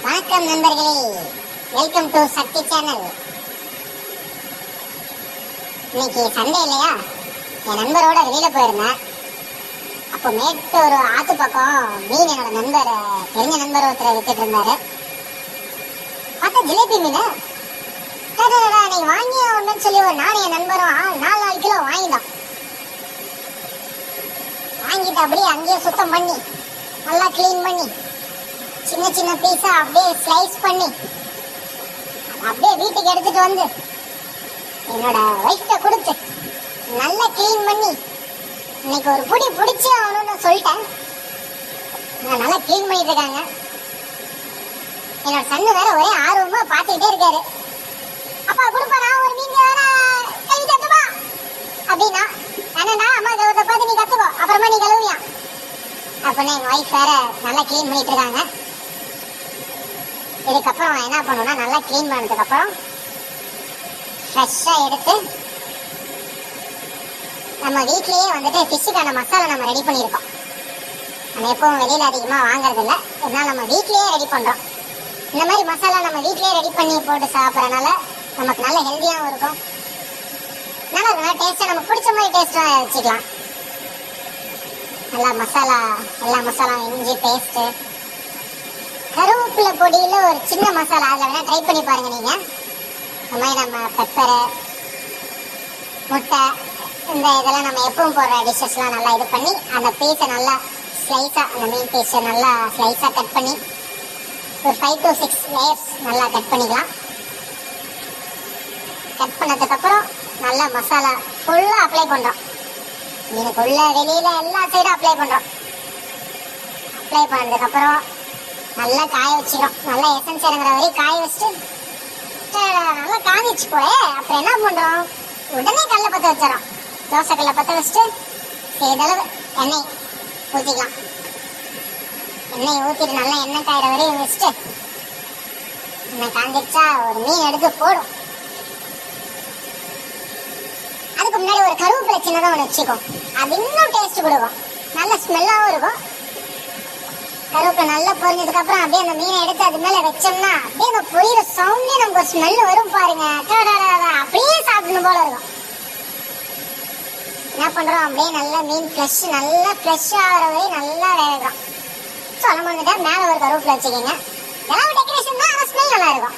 வணக்கம் நண்பர்களே, welcome to Sakthi channel. இன்னைக்கு சண்டே இல்லையா, என் நண்பரோட வெளியில போயிருந்தேன். அப்போ மேட்டூர் ஆத்து பக்கம் மீன் என்னோட நண்பர், தெரிஞ்ச நண்பர் ஒருத்தர் வித்துட்டு இருந்தாரு. பார்த்தா ஜிலேபி மீன். நீங்க வாங்கி ஒண்ணுன்னு சொல்லி ஒரு நானும் என் நண்பரும் 4 கிலோ வாங்கிட்டோம். வாங்கிட்டு அப்படியே அங்கேயே சுத்தம் பண்ணி நல்லா கிளீன் பண்ணி சின்ன சின்ன பீஸா அப்படியே ஸ்லைஸ் பண்ணி அப்படியே வீட்டுக்கு எடுத்துட்டு வந்து என்னோட ஒய்ஃப்ட கொடுத்து நல்லா கிளீன் பண்ணி இன்னைக்கு ஒரு புடி பிடிச்சி ஆகணும்னு சொல்லிட்டேன். நல்லா கிளீன் பண்ணிட்டு இருக்காங்க. என்னோட சன்னு வேற ஒரே ஆர்வமா பார்த்துக்கிட்டே இருக்காரு. அப்பா கொடுப்பா, நான் ஒரு மீன் வேற கழுவி தட்டுப்பா அப்படின்னா, என்னடா அம்மா கழுவத்தை பார்த்து நீ கத்துக்கோ, அப்புறமா நீ கழுவியா அப்படின்னு எங்க ஒய்ஃப் வேற நல்லா கிளீன் பண்ணிட்டு இருக்காங்க. இதுக்கப்புறம் என்ன பண்ணணும்னா, நல்லா கிளீன் பண்ணதுக்கு அப்புறம் ஃப்ரெஷ்ஷா எடுத்து நம்ம வீட்லயே வந்துட்டு ஃபிஷ்ஷுக்கான மசாலா நம்ம ரெடி பண்ணியிருக்கோம். நம்ம எப்பவும் வெளியில அதிகமா வாங்குறது இல்லை, இதனால நம்ம வீட்லயே ரெடி பண்றோம். இந்த மாதிரி மசாலா நம்ம வீட்லயே ரெடி பண்ணி போட்டு சாப்பிட்றதுனால நமக்கு நல்ல ஹெல்த்தியாகவும் இருக்கும், நல்லா இருக்கும். டேஸ்டா நமக்கு பிடிச்ச மாதிரி டேஸ்டா வச்சுக்கலாம். நல்லா மசாலா, எல்லா மசாலா, இஞ்சி பேஸ்ட், கருவேப்பிலை பொடியில ஒரு சின்ன மசாலா, அதில் வேணா ட்ரை பண்ணி பாருங்க நீங்க. இந்த மாதிரி நம்ம பெப்பரு, முட்டை, இந்த இதெல்லாம் நம்ம எப்பவும் போடுற டிஷ்ஷஸ்லாம் நல்லா இது பண்ணி அந்த பீஸை நல்லா ஸ்லைஸா, அந்த மீன் பீஸை நல்லா ஸ்லைஸா கட் பண்ணி ஒரு 5 to 6 லேயர்ஸ் நல்லா கட் பண்ணிக்கலாம். கட் பண்ணதுக்கு அப்புறம் நல்லா மசாலா ஃபுல்லா அப்ளை பண்றோம். மீனுக்குள்ள வெளியில எல்லா சைடும் அப்ளை பண்றோம். அப்ளை பண்ணதுக்கு அப்புறம் நல்லா காய வச்சுக்கிறோம். நல்லா எசன்ஸ் இறங்குற வரைக்கும் காய வச்சுட்டு நல்லா காஞ்சிச்சு போல. அப்புறம் என்ன பண்றோம், உடனே கல்லை பற்ற வச்சிடறோம். தோசை கல்லை பற்ற வச்சுட்டு சிறிதளவு எண்ணெய் ஊற்றிக்கலாம். எண்ணெய் ஊற்றிட்டு நல்லா எண்ணெய் காயிற வரையும் வச்சுட்டு எண்ணெய் காஞ்சிச்சா ஒரு மீன் எடுத்து போடும். அதுக்கு முன்னாடி ஒரு கருவேப்பிலை சின்னதாக ஒன்று வச்சுக்கோ, அது இன்னும் டேஸ்ட் கொடுக்கும், நல்ல ஸ்மெல்லாகவும் இருக்கும். கருவேப்பிலை நல்லா பொரிஞ்சதுக்கு அப்புறம் அப்படியே அந்த மீனை எடுத்து அது மேல வச்சோம்னா அப்படியே அந்த பொரியிற சவுண்டே நமக்கு ஒரு ஸ்மெல் வரும் பாருங்க. அப்படியே சாப்பிடணும் போல இருக்கும். என்ன பண்றோம், அப்படியே நல்லா மீன் ஃப்ரெஷ், நல்லா ஃப்ரெஷ் ஆகிற வரை நல்லா வேகிறோம். சொல்ல முடிஞ்சுட்டா மேல ஒரு கருவேப்பிலை வச்சுக்கோங்க. இதெல்லாம் டெக்கரேஷன் தான், ஆனால் ஸ்மெல் நல்லா இருக்கும்.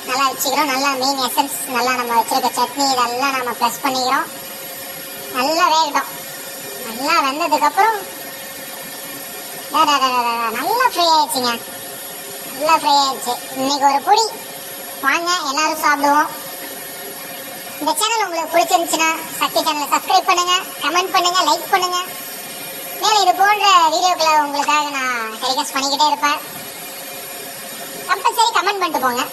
நல்லா வச்சுக்கிறோம். நல்லா மீன் எசன்ஸ், நல்லா நம்ம வச்சிருக்க சட்னி இதெல்லாம் நம்ம ப்ளஸ் பண்ணிக்கிறோம். நல்லா வேகட்டும். நல்லா வெந்ததுக்கு அப்புறம் நல்லா ஃப்ரை ஆயிடுச்சுங்க. நல்லா ஃப்ரை ஆயிடுச்சு. இன்னைக்கு ஒரு பொடி வாங்க எல்லாரும் சாப்பிடுவோம். இந்த சேனல் உங்களுக்கு பிடிச்சிருந்துச்சுன்னா சக்தி சேனலை சப்ஸ்கிரைப் பண்ணுங்க, கமெண்ட் பண்ணுங்க, லைக் பண்ணுங்க. மேலும் இது போன்ற வீடியோக்களை உங்களுக்காக நான் டெலிகாஸ்ட் பண்ணிக்கிட்டே இருப்பேன். கம்பல்சரி கமெண்ட் பண்ணிட்டு போங்க.